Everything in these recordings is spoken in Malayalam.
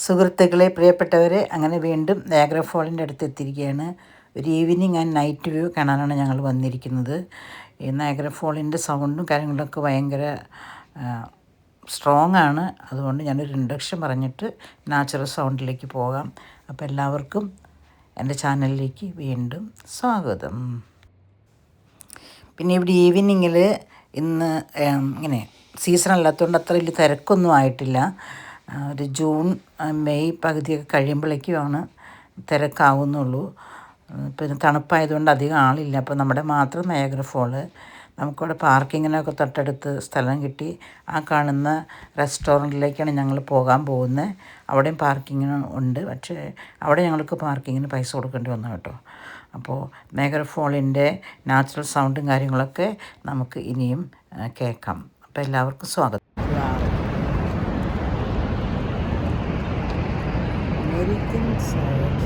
സുഹൃത്തുക്കളെ, പ്രിയപ്പെട്ടവരെ, അങ്ങനെ വീണ്ടും നയാഗ്ര ഫോളിൻ്റെ അടുത്ത് എത്തിയിരിക്കുകയാണ്. ഒരു ഈവനിങ് ആൻഡ് നൈറ്റ് വ്യൂ കാണാനാണ് ഞങ്ങൾ വന്നിരിക്കുന്നത്. ഈ നയാഗ്ര ഫോളിൻ്റെ സൗണ്ടും കാര്യങ്ങളൊക്കെ ഭയങ്കര സ്ട്രോങ് ആണ്. അതുകൊണ്ട് ഞാനൊരു ഇൻട്രൊഡക്ഷൻ പറഞ്ഞിട്ട് നാച്ചുറൽ സൗണ്ടിലേക്ക് പോകാം. അപ്പോൾ എല്ലാവർക്കും എൻ്റെ ചാനലിലേക്ക് വീണ്ടും സ്വാഗതം. പിന്നെ ഇവിടെ ഈവനിങ്ങിൽ ഇന്ന് ഇങ്ങനെ സീസൺ അല്ലാത്തതുകൊണ്ട് അത്ര വലിയ തിരക്കൊന്നും ആയിട്ടില്ല. ഒരു ജൂൺ മെയ് പകുതിയൊക്കെ കഴിയുമ്പോഴേക്കുമാണ് തിരക്കാവുന്നുള്ളൂ. പിന്നെ തണുപ്പായതുകൊണ്ട് അധികം ആളില്ല. അപ്പോൾ നമ്മുടെ മാത്രം നയാഗ്ര ഫോള്. നമുക്കവിടെ പാർക്കിങ്ങിനൊക്കെ തൊട്ടടുത്ത് സ്ഥലം കിട്ടി. ആ കാണുന്ന റെസ്റ്റോറൻറ്റിലേക്കാണ് ഞങ്ങൾ പോകാൻ പോകുന്നത്. അവിടെയും പാർക്കിങ്ങിന് ഉണ്ട്. പക്ഷേ അവിടെ ഞങ്ങൾക്ക് പാർക്കിങ്ങിന് പൈസ കൊടുക്കേണ്ടി വന്നു കേട്ടോ. അപ്പോൾ നയാഗ്ര ഫോളിൻ്റെ നാച്ചുറൽ സൗണ്ടും കാര്യങ്ങളൊക്കെ നമുക്ക് ഇനിയും കേൾക്കാം. അപ്പോൾ എല്ലാവർക്കും സ്വാഗതം. American side,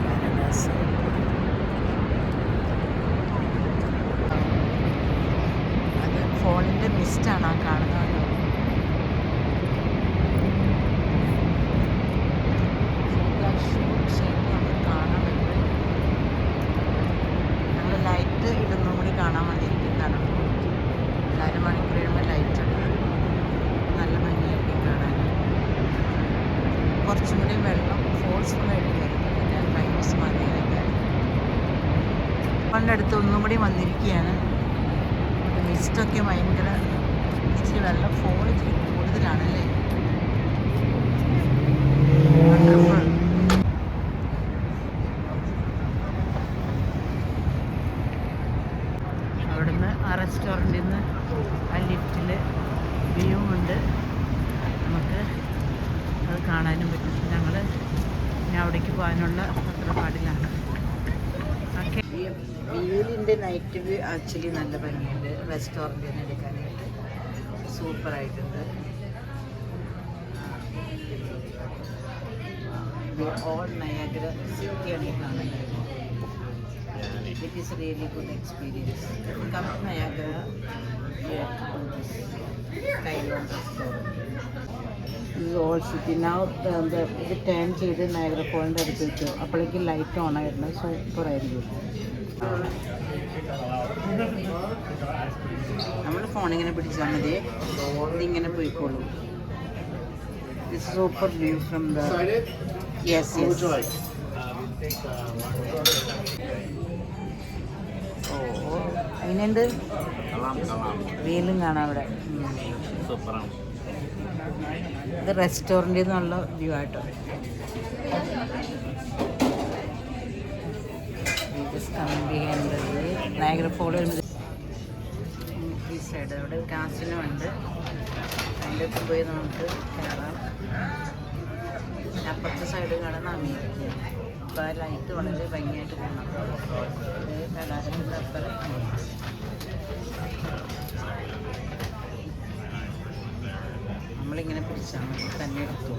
Canada side. അത് ഫോണിൻ്റെ മിസ്റ്റാണ് ആ കാണുന്നത്. കാണാൻ പറ്റും. ഞങ്ങൾ ലൈറ്റ് ഇടുന്നതും കൂടി കാണാൻ വന്നിരിക്കും. കാരണം 4 മണിക്കൂർ കഴിയുമ്പോൾ ലൈറ്റ് ഉണ്ട്. നല്ല ഭംഗിയായിരിക്കും കാണാൻ. കുറച്ചും കൂടി വെള്ളം ഫോഴ്സ് വേണ്ടി വരുന്നുണ്ട്. ഞാൻ ഫൈനസ് മതിയൊക്കെ ഫോണിൻ്റെ അടുത്ത് ഒന്നും കൂടി വന്നിരിക്കുകയാണ്. മിസ്റ്റൊക്കെ ഭയങ്കര ഇച്ചിരി വെള്ളം ഫോൾ ഇച്ചിരി കൂടുതലാണല്ലേ. അവിടുന്ന് ആ റെസ്റ്റോറൻറ്റിൽ നിന്ന് ആ ലിഫ്റ്റിൽ വ്യൂ ഉണ്ട്. നമുക്ക് അത് കാണാനും പറ്റും. ഞങ്ങൾ ഇനി അവിടേക്ക് പോകാനുള്ള തത്രപ്പാടിലാണ്. ഓക്കെ, വീലിൻ്റെ നൈറ്റ് വ്യൂ ആക്ച്വലി നല്ല ഭംഗിയുണ്ട്. റെസ്റ്റോറൻറ്റിൽ നിന്ന് എടുക്കാനായിട്ട് സൂപ്പറായിട്ടുണ്ട്. ഓൾ നയാഗ്ര സിറ്റിയാണ് ഈ കാണുന്നത്. It is a really good experience. Come to Niagara, you have to do this Skylon restaurant. This is all city. Now ഇത് ടേൺ ചെയ്ത് നയാഗ്ര ഫോളിൻ്റെ അടുത്ത് വെച്ചു. അപ്പോഴേക്ക് ലൈറ്റ് ഓൺ ആയിരുന്നു. സൂപ്പറായിരിക്കും. നമ്മൾ ഫോണിങ്ങനെ പിടിച്ചാൽ മതി, ഇതിങ്ങനെ പോയിക്കോളൂ. This super view from the yes. അതിനുണ്ട് വീലും കാണാം അവിടെ. ഇത് റെസ്റ്റോറൻറ്റിൽ നിന്നുള്ള വ്യൂ ആയിട്ടോ. നയാഗ്ര ഫോൾ ഈ സൈഡ് അവിടെ കാസിനോ ഉണ്ട്. അതിൻ്റെ അടുത്ത് പോയി നമുക്ക് കയറാം. അപ്പുറത്തെ സൈഡ് കാണാൻ അമേരിക്ക. അപ്പോൾ ആ ലൈറ്റ് വളരെ ഭംഗിയായിട്ട് കാണാം. കലാരത്തിൻ്റെ അപ്പുറം നമ്മളിങ്ങനെ പിടിച്ചാൽ മതി, തന്നെ എടുത്തു.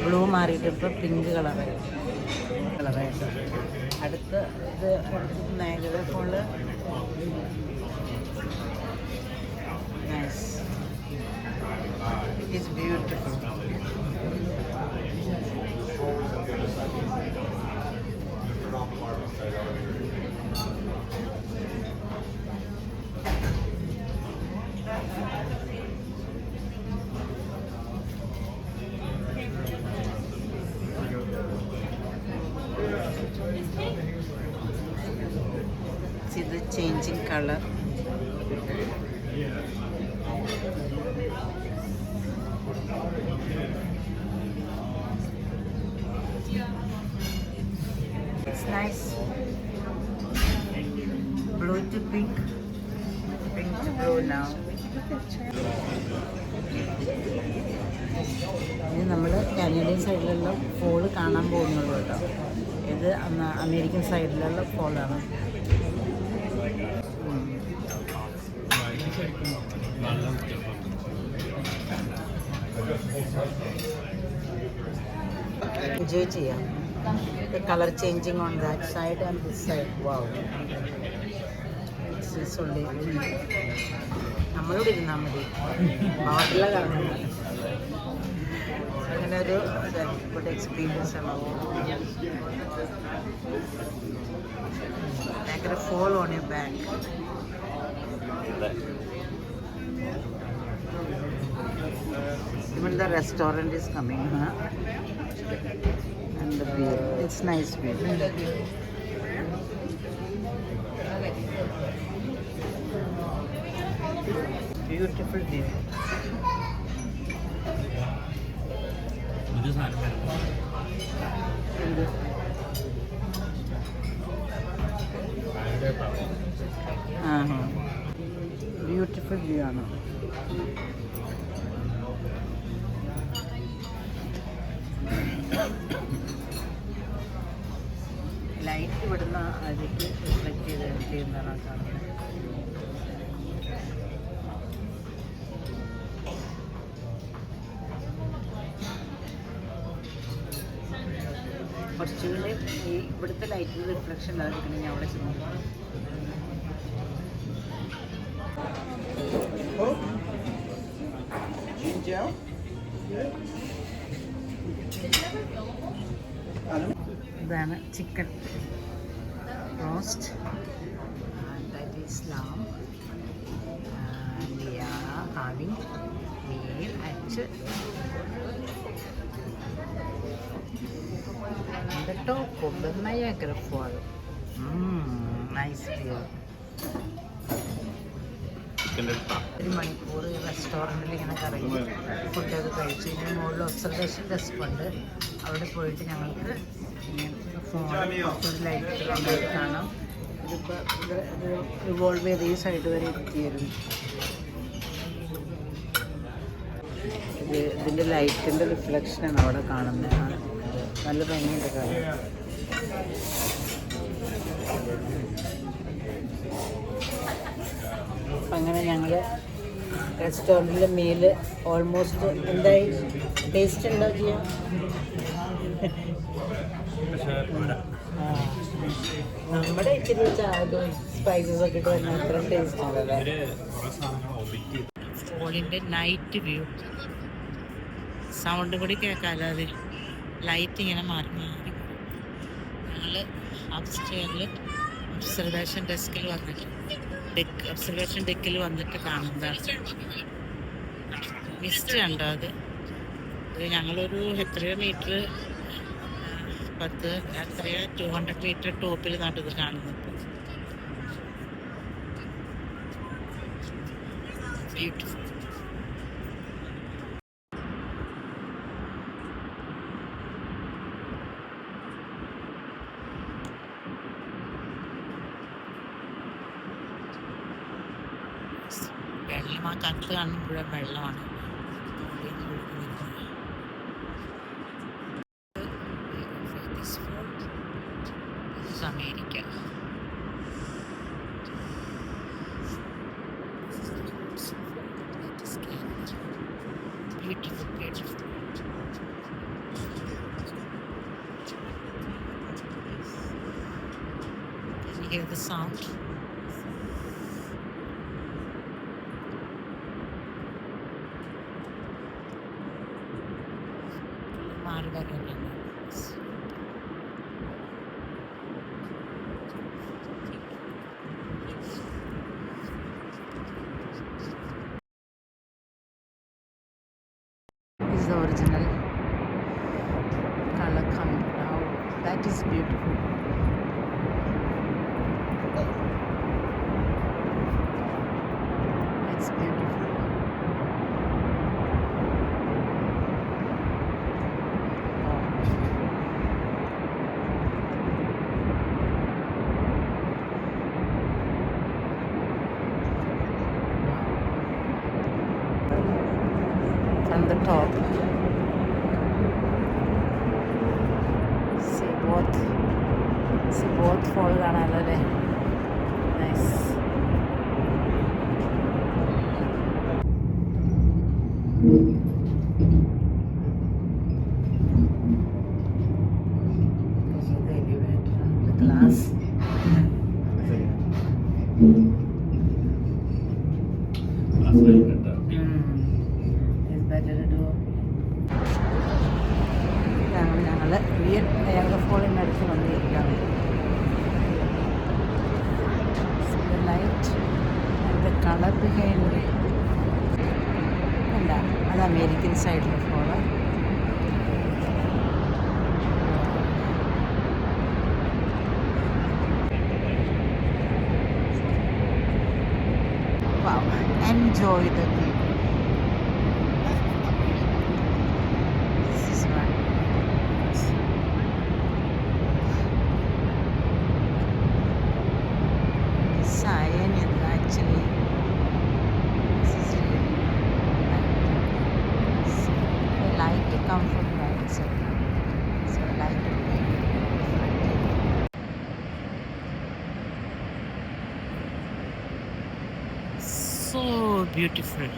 ബ്ലൂ മാറിയിട്ട് ഇപ്പോൾ പിങ്ക് കളറായിട്ട് അടുത്ത് ഇത് Niagara fall. Nice, it is beautiful. See the changing color. It's nice. blue to pink to blue now. ഇനി നമ്മൾ കാനഡിയൻ സൈഡിലുള്ള ഫോള് കാണാൻ പോകുന്നുള്ളൂ കേട്ടോ. ഇത് അമേരിക്കൻ സൈഡിലുള്ള ഫോളാണ്. എൻജോയ് ചെയ്യാം. The color changing on that side and this side. Wow. It's only നമ്മളോട് ഇരുന്നാൽ മതി, ബാക്കിയുള്ള കാണുന്നത്. അങ്ങനെ ഒരു ഗുഡ് എക്സ്പീരിയൻസ് ആണ്. ഭയങ്കര fall on your back. Even the restaurant is coming, huh? And the view, it's nice view. Beautiful view. Beautiful view ആണ്. ലൈറ്റ് ഇവിടുന്ന് അതിലേക്ക് റിഫ്ലക്റ്റ് ചെയ്യുന്നതാണ് കാണുന്നത്. കുറച്ചുകൂടി ഈ ഇവിടുത്തെ ലൈറ്റിൻ്റെ റിഫ്ലക്ഷൻ അതെടുക്കണമെങ്കിൽ അവിടെ ചെന്നു. ഇതാണ് chicken roast. That is lamb. And we are having meal at the top of the Niagara Falls. Nice view. ഒരു മണിക്കൂർ റെസ്റ്റോറൻറ്റിൽ ഇങ്ങനെ കറങ്ങി ഫുഡൊക്കെ കഴിച്ചു. ഇതിന് മുകളിൽ ഒബ്സർവേഷൻ ഡെസ്ക് ഉണ്ട്. അവിടെ പോയിട്ട് ഞങ്ങൾക്ക് ഫോൺ ലൈറ്റ് കാണാം. ഇതിപ്പോൾ ഇത് റിവോൾവ് ചെയ്ത് ഈ സൈഡ് വരെ എത്തിയിരുന്നു. ഇതിൻ്റെ ലൈറ്റിൻ്റെ റിഫ്ലക്ഷനാണ് അവിടെ കാണുന്നത്. നല്ല ഭംഗിയുണ്ട് കാണാൻ. അങ്ങനെ ഞങ്ങൾ റെസ്റ്റോറൻറ്റിലെ മീൽ ഓൾമോസ്റ്റ് എന്തായി ടേസ്റ്റ് ഉണ്ടോ ചെയ്യാം? നമ്മുടെ ഇച്ചിരി സ്പൈസസ് ഒക്കെ ഇട്ട് തന്നെ അത്ര ടേസ്റ്റ് ഉണ്ടല്ലേ. ഫോണിൻ്റെ നൈറ്റ് വ്യൂ സൗണ്ടും കൂടി കേൾക്കാമല്ലോ. അത് ലൈറ്റ് ഇങ്ങനെ മാറി മാറി. ഞങ്ങൾ അപ്സ്റ്റെയറിൽ ഒബ്സർവേഷൻ ഡെസ്കിൽ വന്നിട്ട് ഒബ്സർവേഷൻ ഡെക്കിൽ വന്നിട്ട് കാണുന്നതാണ്. മിസ്റ്റ് കണ്ടോ? അത് ഞങ്ങളൊരു എത്രയോ മീറ്റർ 200 മീറ്റർ ടോപ്പിൽ നട്ടത് കാണുന്നത്. ബ്യൂട്ടിഫുൾ. വെള്ളം ആ കത്ത് കാണുമ്പോഴും വെള്ളമാണ്. America. Beautiful, beautiful. Can you hear the sound? Is the original color coming out. That is beautiful. It's beautiful. top. See both fall കാണാമല്ലോ അല്ലേ. Nice. The glass. It's better to do. ഞങ്ങൾ നയാഗ്ര ഫോളിൻ്റെ അടുത്ത് വന്നിരിക്കുകയാണ്. The light and the color behind it. അല്ല, അത് അമേരിക്കൻ സൈഡിലെ fall. Wow, enjoy the view. This is one. The sign is actually, this is really nice. The light come from right side, so light will be reflected. So beautiful.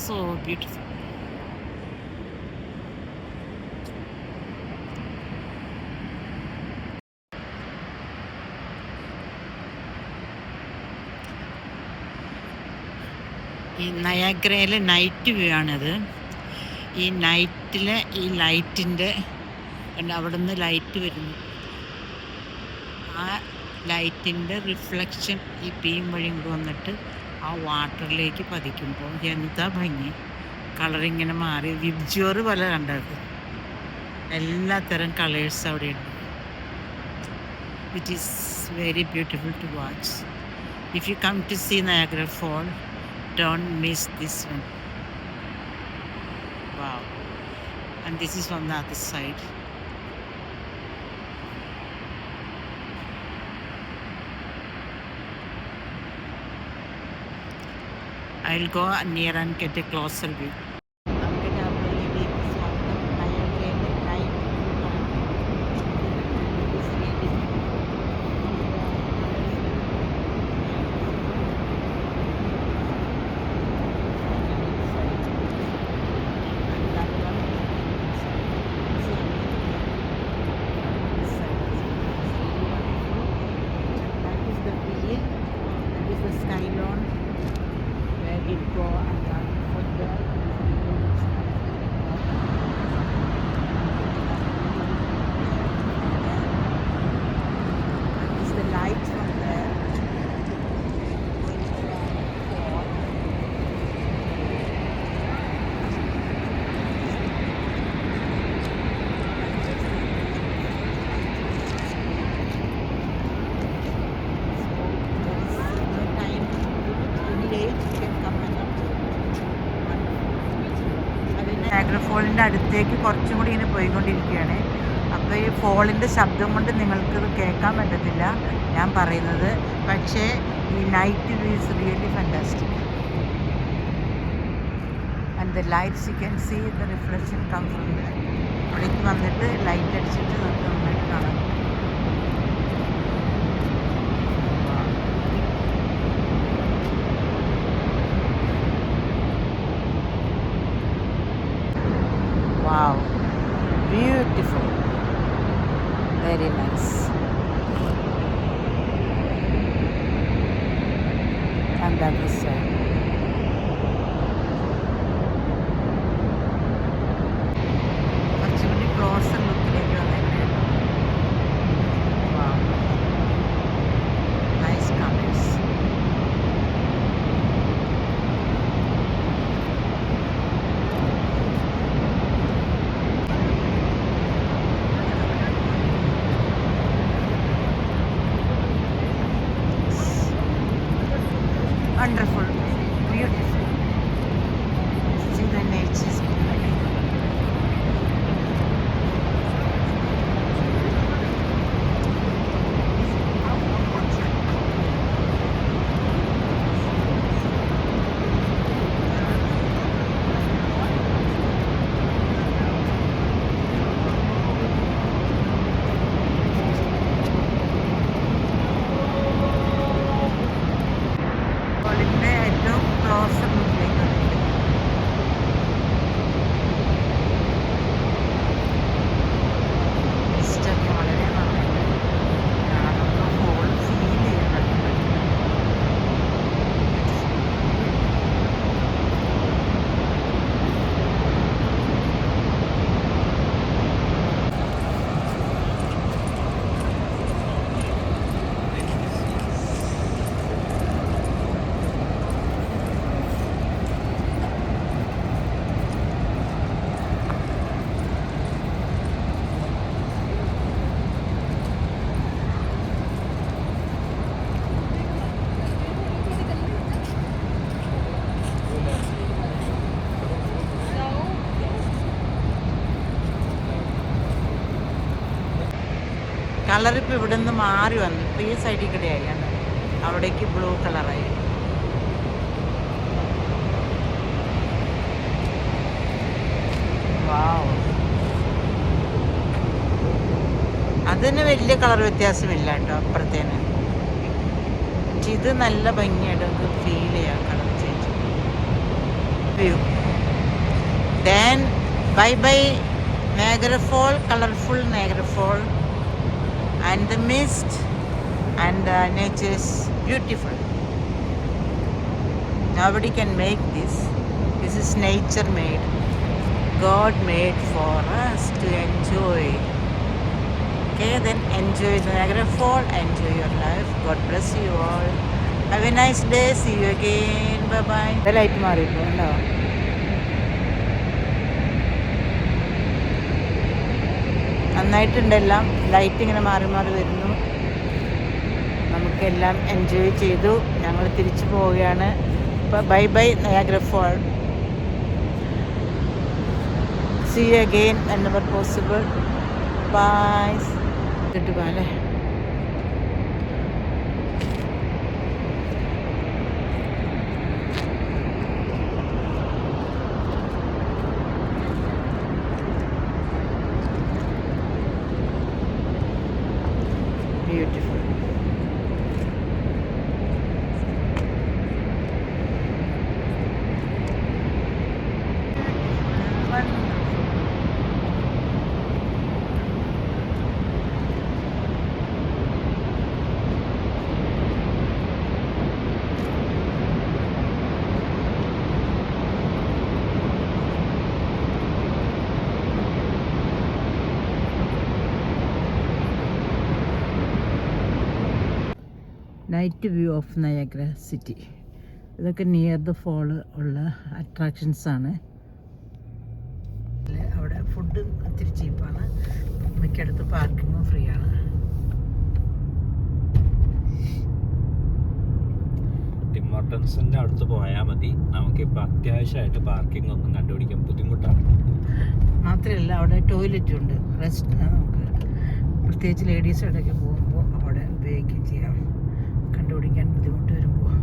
So beautiful. ഈ നയാഗ്രയിലെ നൈറ്റ് വ്യൂ ആണിത്. ഈ നൈറ്റിലെ ഈ ലൈറ്റിൻ്റെ അവിടെ നിന്ന് ലൈറ്റ് വരുന്നു. ആ ലൈറ്റിൻ്റെ റിഫ്ലക്ഷൻ ഈ ബീം വഴി ഇങ്ങോട്ട് വന്നിട്ട് ആ വാട്ടറിലേക്ക് പതിക്കുമ്പോൾ എന്താ ഭംഗി. കളറിങ്ങനെ മാറി വിബ്ജ്വർ പോലെ കണ്ടത്. എല്ലാത്തരം കളേഴ്സ് അവിടെയുണ്ട്. It is very beautiful to watch. If you come to see Niagara fall, don't miss this one. Wow. And this is on the other side. I'll go near and get a closer view. Niagara ഫോളിൻ്റെ അടുത്തേക്ക് കുറച്ചും കൂടി ഇങ്ങനെ പോയിക്കൊണ്ടിരിക്കുകയാണ്. അപ്പോൾ ഈ ഫോളിൻ്റെ ശബ്ദം കൊണ്ട് നിങ്ങൾക്കത് കേൾക്കാൻ പറ്റത്തില്ല ഞാൻ പറയുന്നത്. പക്ഷേ ഈ night view is really fantastic. And the lights you can see the reflection come from the. അവിടേക്ക് വന്നിട്ട് ലൈറ്റ് അടിച്ചിട്ട് നമുക്ക് നന്നായിട്ട് കാണാം. Wow, beautiful, very nice. And that is കുറച്ചുകൂടി ക്ലോസർ ലുക്കിലേക്ക് വന്നേക്കാം. Wow, nice colors. Wonderful. കളറിപ്പോൾ ഇവിടെ നിന്ന് മാറി വന്നു. ഇപ്പോൾ ഈ സൈഡിൽ കൂടെയായി കണ്ടോ, അവിടേക്ക് ബ്ലൂ കളറായി. വാവ്, അതിന് വലിയ കളർ വ്യത്യാസമില്ല കേട്ടോ അപ്പുറത്തേന്. പക്ഷെ ഇത് നല്ല ഭംഗിയായിട്ട് നമുക്ക് ഫീൽ ചെയ്യാം colour change. View then bye bye Niagara Fall, colorful Niagara Fall, and the mist and the nature is beautiful. Nobody can make this. This is nature made. God made for us to enjoy. Okay, then enjoy the Niagara Fall, enjoy your life. God bless you all. Have a nice day. See you again. Bye bye. The light മാറിയിട്ടുണ്ടോ? നന്നായിട്ടുണ്ട് എല്ലാം. ലൈറ്റ് ഇങ്ങനെ മാറി മാറി വരുന്നു. നമുക്കെല്ലാം എൻജോയ് ചെയ്തു. ഞങ്ങൾ തിരിച്ചു പോവുകയാണ്. ഇപ്പോൾ bye bye Niagara fall. See you again whenever possible. Bye. Goodbye. Beautiful. Night view of Niagara city. ഇതൊക്കെ നിയർ ദ ഫോൾ ഉള്ള അട്രാക്ഷൻസാണ്. അവിടെ ഫുഡ് ഒത്തിരി ചീപ്പാണ്. മിക്കയിടത്ത് പാർക്കിങ്ങും ഫ്രീ ആണ്. ടിം ഹോർട്ടൻസിൻ്റെ അടുത്ത് പോയാൽ മതി. നമുക്കിപ്പോൾ അത്യാവശ്യമായിട്ട് പാർക്കിംഗ് ഒന്നും കണ്ടുപിടിക്കാൻ ബുദ്ധിമുട്ടാണ്. മാത്രമല്ല അവിടെ ടോയ്ലറ്റും ഉണ്ട്. റെസ്റ്റ് നമുക്ക് പ്രത്യേകിച്ച് ലേഡീസിടയ്ക്ക് പോകുമ്പോൾ അവിടെ ഉപയോഗിക്കുകയും ചെയ്യാം. കണ്ടുപിടിക്കാൻ ബുദ്ധിമുട്ട് വരുമ്പോൾ